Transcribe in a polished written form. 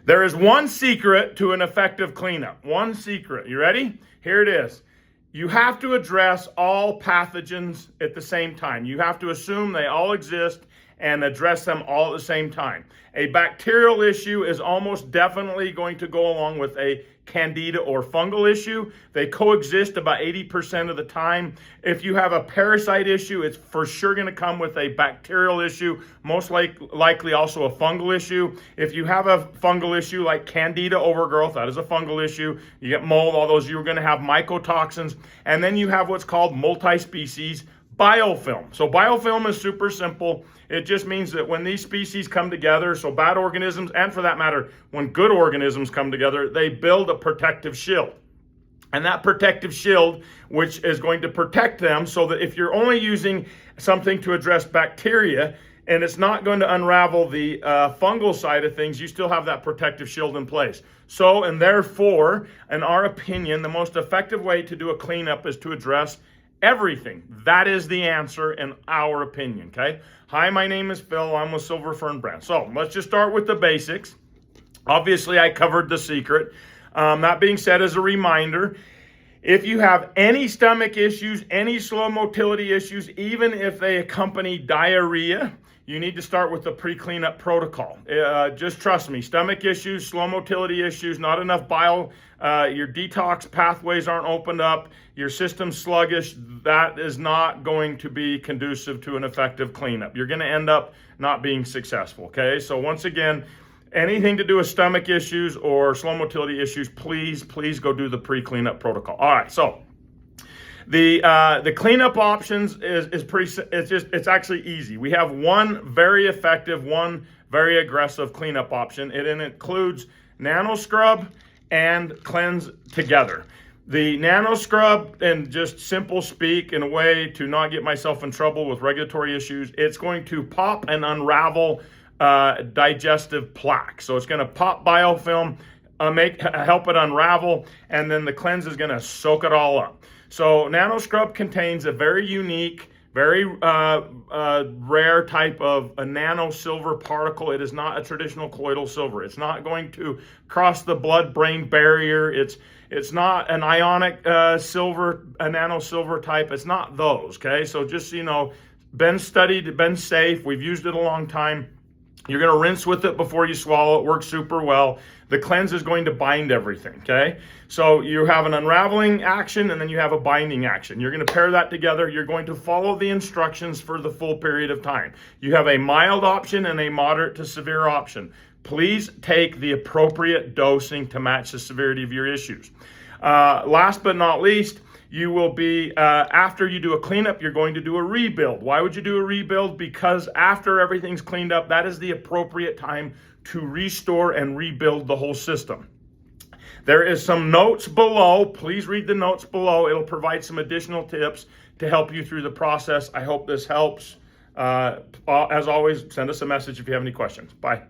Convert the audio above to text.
There is one secret to an effective cleanup. One secret. You ready? Here it is. You have to address all pathogens at the same time. You have to assume they all exist and address them all at the same time. A bacterial issue is almost definitely going to go along with a candida or fungal issue. They coexist about 80% of the time. If you have a parasite issue, it's for sure going to come with a bacterial issue, most likely also a fungal issue. If you have a fungal issue like candida overgrowth, that is a fungal issue. You get mold, all those, you're going to have mycotoxins. And then you have what's called multi-species biofilm. So biofilm is super simple. It just means that when these species come together, so bad organisms, and for that matter, when good organisms come together, they build a protective shield. And that protective shield, which is going to protect them so that if you're only using something to address bacteria, and it's not going to unravel the fungal side of things, you still have that protective shield in place. So, and therefore, in our opinion, the most effective way to do a cleanup is to address everything. That is the answer in our opinion, okay? Hi, my name is Phil. I'm with Silver Fern Brand. So let's just start with the basics. Obviously, I covered the secret. That being said, as a reminder, if you have any stomach issues, any slow motility issues, even if they accompany diarrhea, you need to start with the pre-cleanup protocol. Just trust me, stomach issues, slow motility issues, not enough bile, your detox pathways aren't opened up, your system's sluggish, that is not going to be conducive to an effective cleanup. You're going to end up not being successful, okay? So once again, anything to do with stomach issues or slow motility issues, please go do the pre-cleanup protocol. All right, so the cleanup options is pretty, it's actually easy. We have one very effective, one very aggressive cleanup option. It includes nano scrub and cleanse together. The nano scrub, in just simple speak, in a way to not get myself in trouble with regulatory issues, it's going to pop and unravel digestive plaque. So it's going to pop biofilm, help it unravel, and then the cleanse is going to soak it all up. So nano scrub contains a very unique, very rare type of a nano silver particle. It is not a traditional colloidal silver. It's not going to cross the blood-brain barrier. It's not an ionic silver, a nano silver type. It's not those, okay? So just so you know, been studied, been safe. We've used it a long time. You're going to rinse with it before you swallow. It works super well. The cleanse is going to bind everything, okay? So you have an unraveling action and then you have a binding action. You're going to pair that together. You're going to follow the instructions for the full period of time. You have a mild option and a moderate to severe option. Please take the appropriate dosing to match the severity of your issues. Last but not least, you will be, after you do a cleanup, you're going to do a rebuild. Why would you do a rebuild? Because after everything's cleaned up, that is the appropriate time to restore and rebuild the whole system. There is some notes below. Please read the notes below. It'll provide some additional tips to help you through the process. I hope this helps. As always, send us a message if you have any questions. Bye.